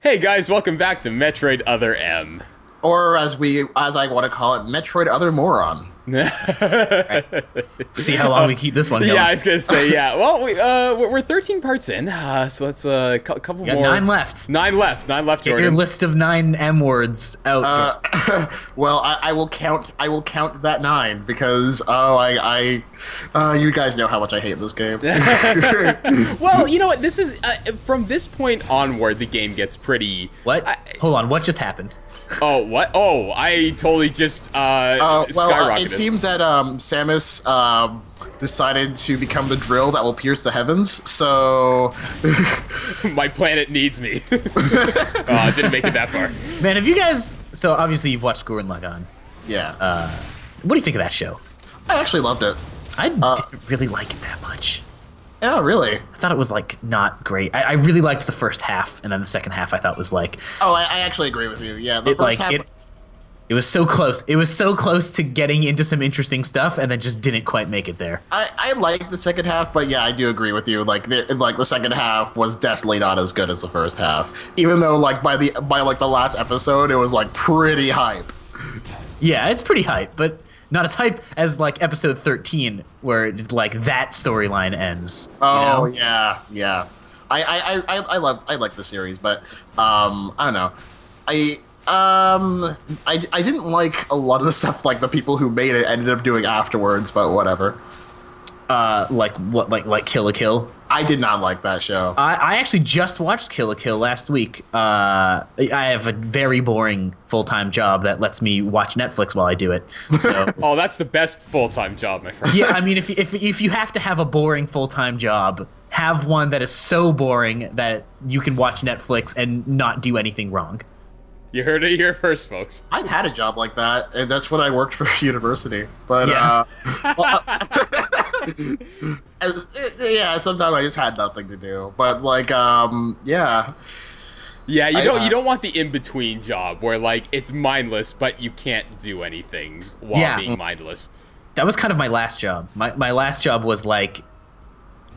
Hey guys, welcome back to Metroid Other M. Or as I want to call it, Metroid Other Moron. See how long we keep this one going. Yeah, I was gonna say, yeah. Well, we're 13 parts in, so let's couple more. 9 left. 9 left. 9 left. Get Jordan. your list of 9 M words out. Well, I will count. I will count that 9 because you guys know how much I hate this game. Well, you know what? This is from this point onward, the game gets pretty. What? Hold on. What just happened? Oh, what? Oh, I totally just skyrocketed. It seems that Samus decided to become the drill that will pierce the heavens. So my planet needs me. Oh, I didn't make it that far. Man, have you guys... So, obviously, you've watched Gurren Lagann. yeah, What do you think of that show? I actually loved it. I didn't really like it that much. Yeah, really. I thought it was, like, not great. I really liked the first half, and then the second half I thought was, like... Oh, I actually agree with you. Yeah, the first half. It was so close. It was so close to getting into some interesting stuff, and then just didn't quite make it there. I liked the second half, but yeah, I do agree with you. Like the second half was definitely not as good as the first half. Even though like by the last episode, it was like pretty hype. Yeah, it's pretty hype, but not as hype as like episode 13, where like that storyline ends. Oh, you know? yeah. I like the series, but I don't know. I didn't like a lot of the stuff like the people who made it ended up doing afterwards, but whatever. Like what? Like Kill la Kill. I did not like that show. I actually just watched Kill la Kill last week. I have a very boring full-time job that lets me watch Netflix while I do it. So Oh, that's the best full-time job, my friend. yeah, I mean, if you have to have a boring full-time job, have one that is so boring that you can watch Netflix and not do anything wrong. You heard it here first, folks. I've had a job like that, and that's when I worked for university. But Yeah. yeah, sometimes I just had nothing to do. But like, yeah. Yeah, you don't want the in-between job where like it's mindless, but you can't do anything while being mindless. That was kind of my last job. My last job was like,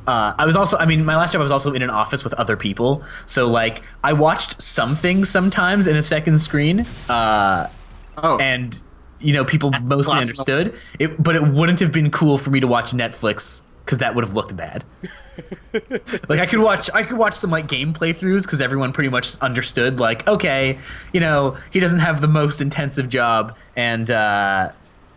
my last job I was also in an office with other people. So like, I watched some things sometimes in a second screen, and you know, people mostly understood it, but it wouldn't have been cool for me to watch Netflix because that would have looked bad. Like I could watch some like game playthroughs because everyone pretty much understood like, okay, you know, he doesn't have the most intensive job, and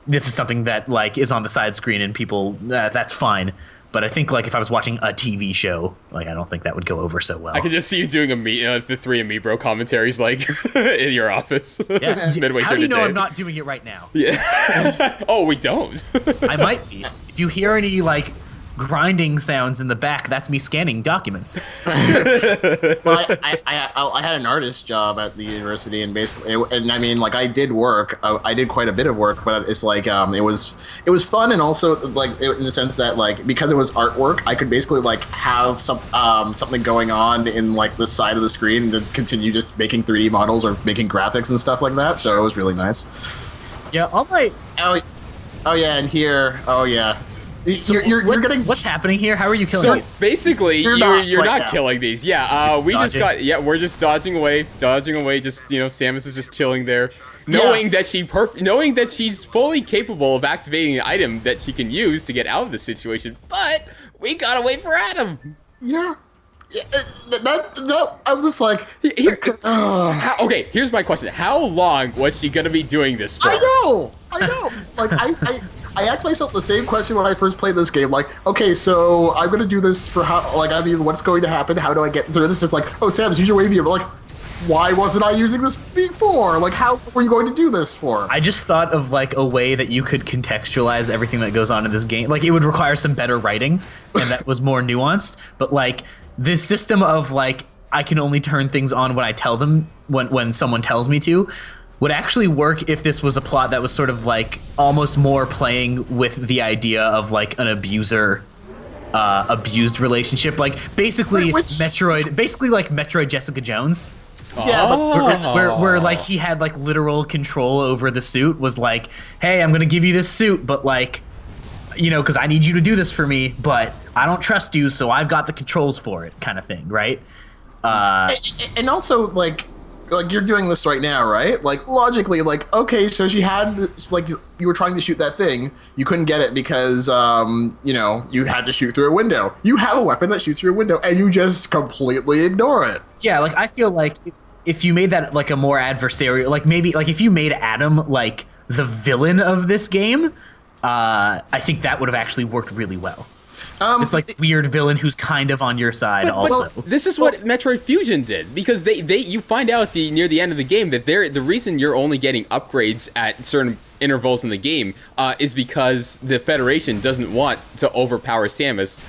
this is something that like is on the side screen and people that's fine. But I think like if I was watching a TV show, like I don't think that would go over so well. I could just see you doing the Three Amiibro commentaries like in your office. Yeah. Midway How through do you the know day. I'm not doing it right now? Yeah. Oh, we don't. I might be. If you hear any like grinding sounds in the back, that's me scanning documents. Well, I had an artist job at the university, and basically, and I mean, like I did work. I did quite a bit of work, but it's like it was fun, and also like in the sense that like because it was artwork, I could basically like have something going on in like the side of the screen to continue just making 3D models or making graphics and stuff like that. So it was really nice. Yeah, all right. Oh yeah, and here, oh yeah. So You're getting what's happening here? How are you killing So these? basically, You're you're not not now. killing these. Yeah, we just dodging. we're just dodging away. Just Samus is just chilling there, knowing that she's fully capable of activating an item that she can use to get out of the situation. But we gotta wait for Adam. Yeah. I was just like, Okay, here's my question: how long was she gonna be doing this for? I know. Like I asked myself the same question when I first played this game. Like, okay, so I'm gonna do this for how? Like, I mean, what's going to happen? How do I get through this? It's like, oh, Samus, use your wave here. But like, why wasn't I using this before? Like, how were you going to do this for? I just thought of like a way that you could contextualize everything that goes on in this game. Like it would require some better writing, and that was more nuanced. But like this system of like I can only turn things on when I tell them when someone tells me to would actually work if this was a plot that was sort of like almost more playing with the idea of like an abused relationship, like basically Metroid Jessica Jones. Yeah, but Where like he had like literal control over the suit, was like, hey, I'm gonna give you this suit, but like, you know, because I need you to do this for me, but I don't trust you, so I've got the controls for it, kind of thing, right? And also, like you're doing this right now, right? Like logically, like okay, so she had this, like you were trying to shoot that thing, you couldn't get it because you know you had to shoot through a window. You have a weapon that shoots through a window, and you just completely ignore it. Yeah, like I feel like if you made that like a more adversarial, like maybe like if you made Adam like the villain of this game, I think that would have actually worked really well. This like weird villain who's kind of on your side also. This is what Metroid Fusion did, because you find out near the end of the game that the reason you're only getting upgrades at certain intervals in the game is because the Federation doesn't want to overpower Samus,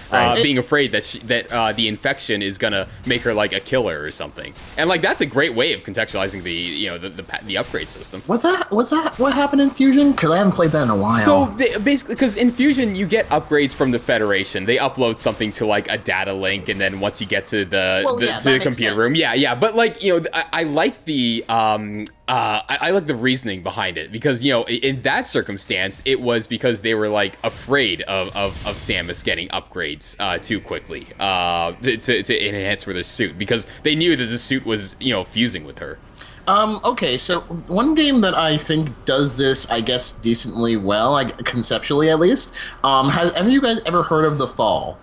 being afraid that the infection is gonna make her like a killer or something. And like that's a great way of contextualizing the upgrade system. What happened in Fusion? Because I haven't played that in a while. So basically, because in Fusion you get upgrades from the Federation. They upload something to like a data link, and then once you get to the computer room, But like I like the I like the reasoning behind it, because in that circumstance it was because they were like afraid of Samus getting upgrades too quickly to enhance for the suit, because they knew that the suit was fusing with her. Okay, so one game that I think does this, I guess, decently well, conceptually at least, has any of you guys ever heard of The Fall?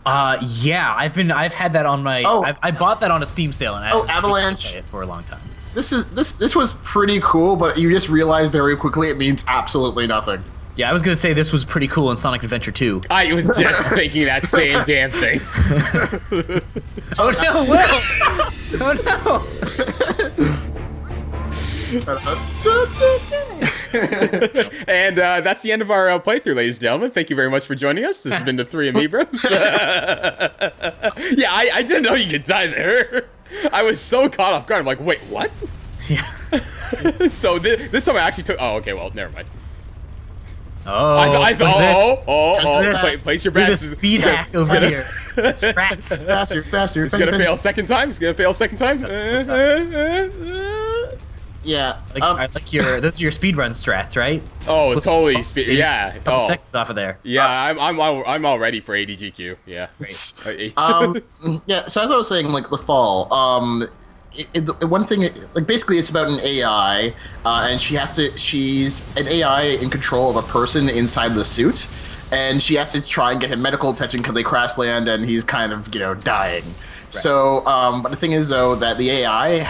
Yeah, I've had that on my. I bought that on a Steam sale, and I haven't Avalanche played it for a long time. This was pretty cool, but you just realize very quickly it means absolutely nothing. Yeah, I was gonna say this was pretty cool in Sonic Adventure 2. I was just thinking that same damn thing. Oh no, Will! Oh no! And that's the end of our playthrough, ladies and gentlemen. Thank you very much for joining us. This has been the Three Amiibros. Yeah, I didn't know you could die there. I was so caught off guard. I'm like, wait, what? Yeah. So this time I actually took. Oh, okay. Well, never mind. Place your bets. Speed hack over here. Strats. Faster. It's gonna fail second time. Yeah. I like those are your speedrun strats, right? Oh, totally. Yeah. A couple seconds off of there. Yeah, I'm all ready for ADGQ. Yeah. Yeah. So as I was saying, like The Fall. One thing, like basically, it's about an AI, and she's an AI in control of a person inside the suit, and she has to try and get him medical attention because they crash land and he's kind of dying. Right. So, but the thing is though that the AI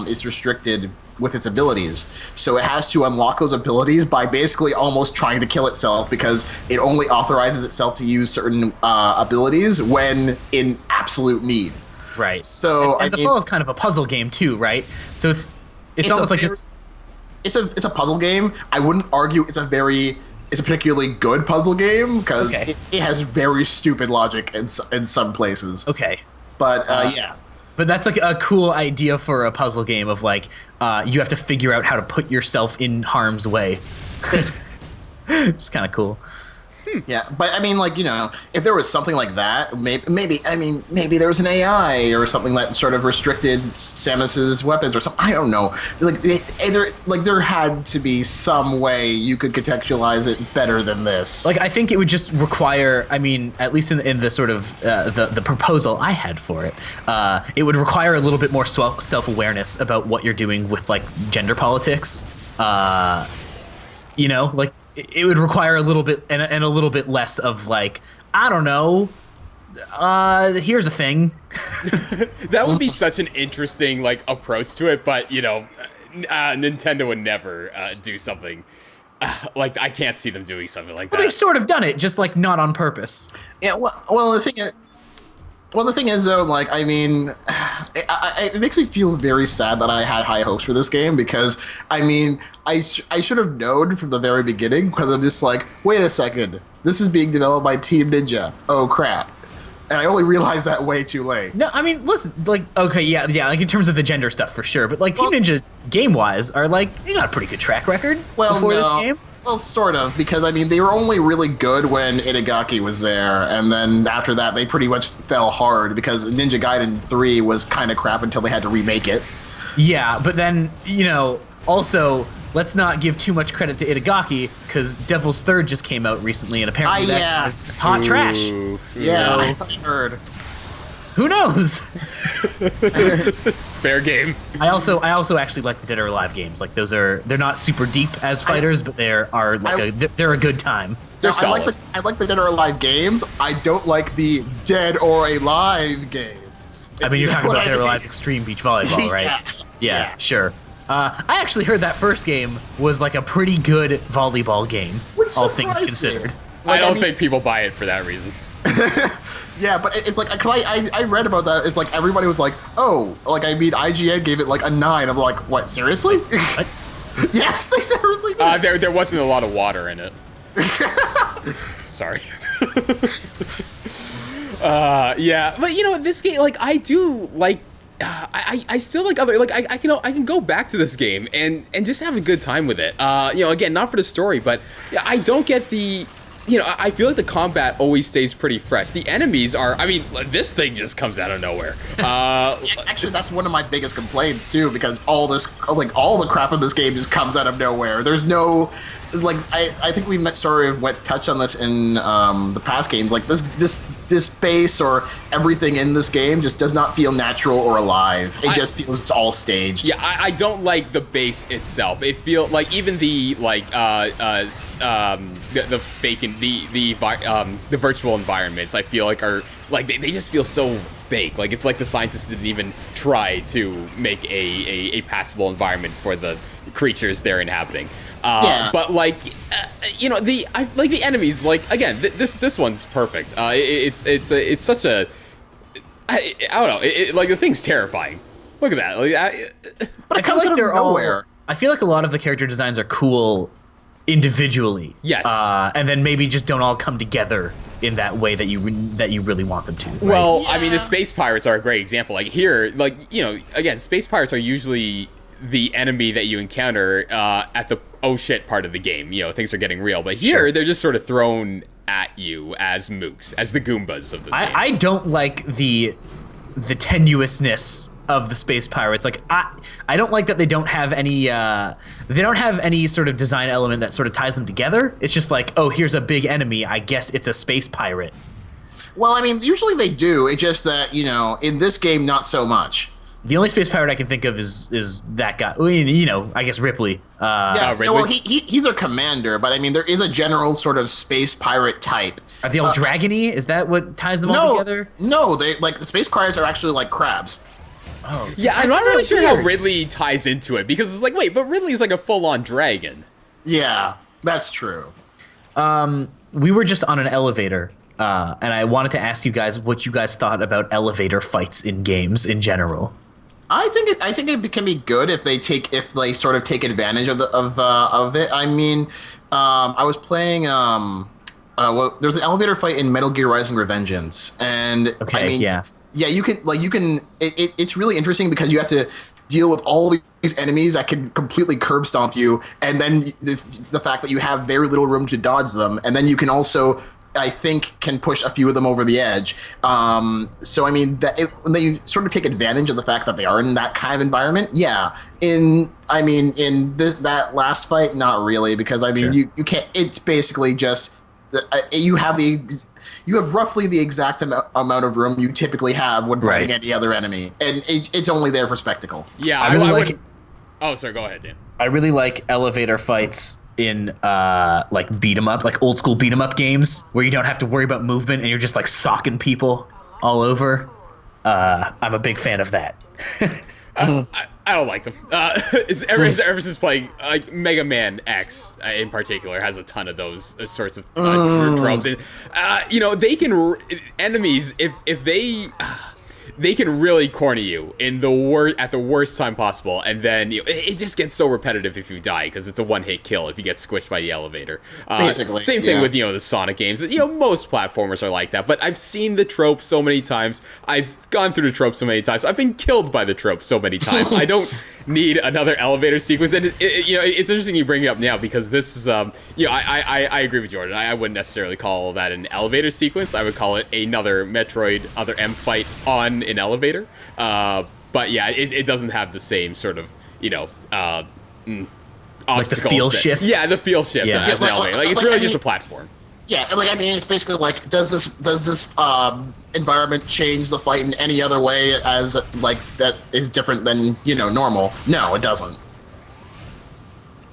is restricted with its abilities, so it has to unlock those abilities by basically almost trying to kill itself, because it only authorizes itself to use certain abilities when in absolute need. Right. So and The Fall is kind of a puzzle game too, right? So it's almost like it's a puzzle game. I wouldn't argue it's a particularly good puzzle game, because it has very stupid logic in some places. Okay. But yeah. But that's like a cool idea for a puzzle game of like you have to figure out how to put yourself in harm's way. It's kind of cool. Yeah, but I mean, like, if there was something like that, maybe there was an AI or something that sort of restricted Samus's weapons or something. I don't know. Like, there had to be some way you could contextualize it better than this. Like, I think it would just require, I mean, at least in the sort of the proposal I had for it, it would require a little bit more self-awareness about what you're doing with like gender politics. Like. It would require a little bit and a little bit less of like, I don't know. Here's a thing. That would be such an interesting like approach to it, but Nintendo would never do something like I can't see them doing something like that. Well, they've sort of done it, just like not on purpose. Yeah. Well, the thing is, though, like, I mean, it makes me feel very sad that I had high hopes for this game, because, I mean, I should have known from the very beginning, because I'm just like, wait a second, this is being developed by Team Ninja. Oh, crap. And I only realized that way too late. No, I mean, listen, like, okay, yeah, like, in terms of the gender stuff, for sure, but, like, Team Ninja, game-wise, are, like, they got a pretty good track record before this game. Well, sort of, because, I mean, they were only really good when Itagaki was there, and then after that, they pretty much fell hard, because Ninja Gaiden 3 was kind of crap until they had to remake it. Yeah, but then, also, let's not give too much credit to Itagaki, because Devil's Third just came out recently, and apparently that is just hot trash. Yeah, I heard. Who knows? It's fair game. I also actually like the Dead or Alive games. Like they're not super deep as fighters, but they're a good time. They're I like solid. I like the Dead or Alive games. I don't like the Dead or Alive games. I mean, you're talking What about I Dead or mean. Alive Extreme Beach Volleyball, right? Yeah. Yeah, sure. I actually heard that first game was like a pretty good volleyball game, Which all things surprised me. considered. I don't think people buy it for that reason. Yeah, but it's like, cause I read about that. It's like everybody was like, oh, like I mean, IGN gave it like a 9. I'm like, what? Seriously? What? Yes, they seriously did. There wasn't a lot of water in it. Sorry. Yeah, but this game, like, I do like. I still like other, like, I can go back to this game and just have a good time with it. Again, not for the story, but I don't get the. I feel like the combat always stays pretty fresh. The enemies are, I mean, this thing just comes out of nowhere. Actually, that's one of my biggest complaints too, because all the crap in this game just comes out of nowhere. There's no, like, I think we sort of touched on this in the past games. Like this space or everything in this game just does not feel natural or alive. It just feels it's all staged. Yeah, I don't like the base itself. It feels like even the the fake and the virtual environments, I feel like are like they just feel so fake. Like it's like the scientists didn't even try to make a passable environment for the creatures they're inhabiting. Yeah. But like, the enemies. Like again, this one's perfect. It's such a. I don't know. Like the thing's terrifying. Look at that. Like, But I it feel comes like out of they're nowhere. all. I feel like a lot of the character designs are cool individually. Yes. And then maybe just don't all come together in that way that you really want them to. Right? Well, I mean, the space pirates are a great example. Like here, like again, space pirates are usually the enemy that you encounter at the oh shit part of the game. Things are getting real. But here, Sure. they're just sort of thrown at you as mooks, as the Goombas of this game. I don't like the tenuousness of the space pirates. Like I don't like that they don't have any sort of design element that sort of ties them together. It's just like, oh, here's a big enemy. I guess it's a space pirate. Well, I mean, usually they do. It's just that in this game, not so much. The only space pirate I can think of is that guy. Well, I guess Ripley. Yeah, Ridley? well, he's a commander, but I mean, there is a general sort of space pirate type. Are they all dragony? Is that what ties them all together? No, they like the space pirates are actually like crabs. Oh, yeah, I I'm not find really that sure how weird. Ridley ties into it because it's like, wait, but Ridley's like a full-on dragon. Yeah, that's true. We were just on an elevator, and I wanted to ask you guys what you guys thought about elevator fights in games in general. I think it can be good if they sort of take advantage of it. I mean, I was playing there's an elevator fight in Metal Gear Rising: Revengeance, and Okay, I mean, yeah. you can it's really interesting because you have to deal with all these enemies that can completely curb stomp you, and then the fact that you have very little room to dodge them, and then you can also, I think, can push a few of them over the edge. So I mean, when they sort of take advantage of the fact that they are in that kind of environment, yeah. That last fight, not really, because I mean, Sure. you can't. It's basically just you have roughly the exact amount of room you typically have when fighting Right. any other enemy, and it's only there for spectacle. Yeah, I really like wouldn't- it. Oh, sorry. Go ahead, Dan. I really like elevator fights in like beat 'em up, like old school beat 'em up games where you don't have to worry about movement and you're just like socking people all over. I'm a big fan of that. I don't like them. Ever since playing like Mega Man X in particular has a ton of those sorts of tropes, and they can enemies if they can really corner you in at the worst time possible, and then it just gets so repetitive if you die because it's a one-hit kill if you get squished by the elevator. Basically, same thing yeah. with the Sonic games. Most platformers are like that, but I've seen the trope so many times. I've gone through the trope so many times. I've been killed by the trope so many times. I don't need another elevator sequence, and it's interesting you bring it up now because this is I agree with Jordan. I wouldn't necessarily call that an elevator sequence. I would call it another Metroid other M fight on an elevator. But yeah, it doesn't have the same sort of Like the feel shift? Yeah, the feel shift Yeah. as an elevator. Like it's really just a platform. Yeah, like I mean, it's basically like, does this environment change the fight in any other way as like that is different than normal? No, it doesn't.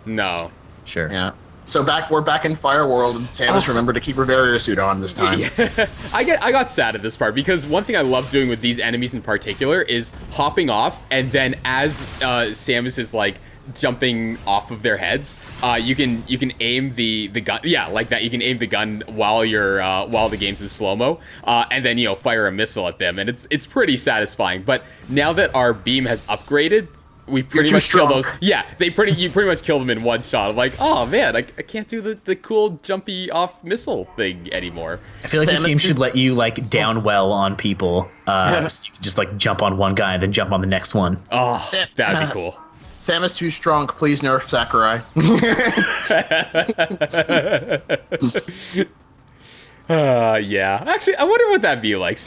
No. Sure. Yeah. So we're back in Fire World, and Samus remembered to keep her barrier suit on this time. Yeah. I got sad at this part because one thing I love doing with these enemies in particular is hopping off, and then as Samus is like jumping off of their heads, you can aim the gun, yeah, like that. You can aim the gun while the game's in slow-mo, and then fire a missile at them, and it's pretty satisfying. But now that our beam has upgraded, we pretty much kill those. Yeah, you pretty much kill them in one shot. I'm like, oh man, I can't do the cool jumpy off missile thing anymore. I feel like this game should let you like down well on people. So you can just like jump on one guy and then jump on the next one. Oh, that'd be cool. Samus too strong. Please nerf Sakurai. Yeah. Actually, I wonder what that'd be like.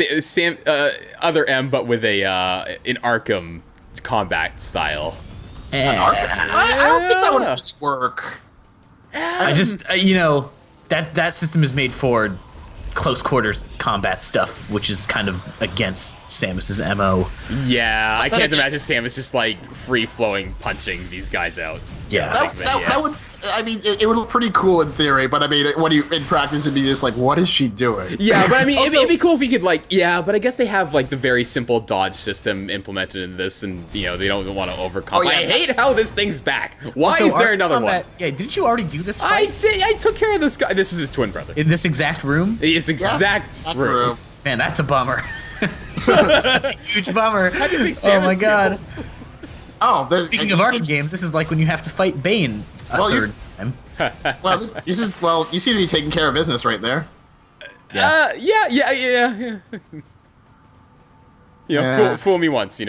Other M, but with an Arkham combat style. I don't think that would work. I just that system is made for close quarters combat stuff, which is kind of against Samus's MO. Yeah, I can't imagine Samus just like free flowing punching these guys out. Yeah, that would. I mean, it would look pretty cool in theory, but I mean, in practice, it'd be just like, what is she doing? Yeah, but I mean, it'd be cool if you could like, yeah, but I guess they have like the very simple dodge system implemented in this, and they don't want to overcome. I hate how this thing's back. Why is there another one? Yeah, didn't you already do this fight? I did. I took care of this guy. This is his twin brother. In this exact room? This exact room. Man, that's a bummer. That's a huge bummer. How do you think Samus my god. feels? Speaking of arcade games, this is like when you have to fight Bane a third time. Well, this is you seem to be taking care of business right there. Yeah. Fool me once,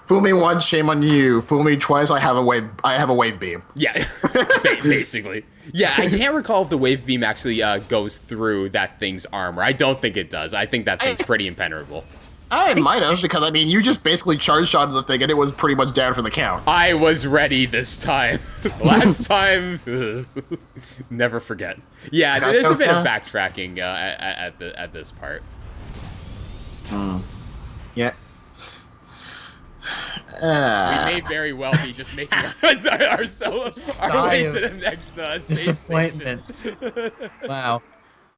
Fool me once, shame on you. Fool me twice, I have a wave beam. Yeah, basically. Yeah, I can't recall if the wave beam actually goes through that thing's armor. I don't think it does. I think that thing's pretty impenetrable. I might have, because I mean, you just basically charge shot the thing, and it was pretty much down for the count. I was ready this time. Last time, never forget. Yeah, there's a bit of backtracking at this part. Yeah. We may very well be just making our way to the next save disappointment. station. Wow.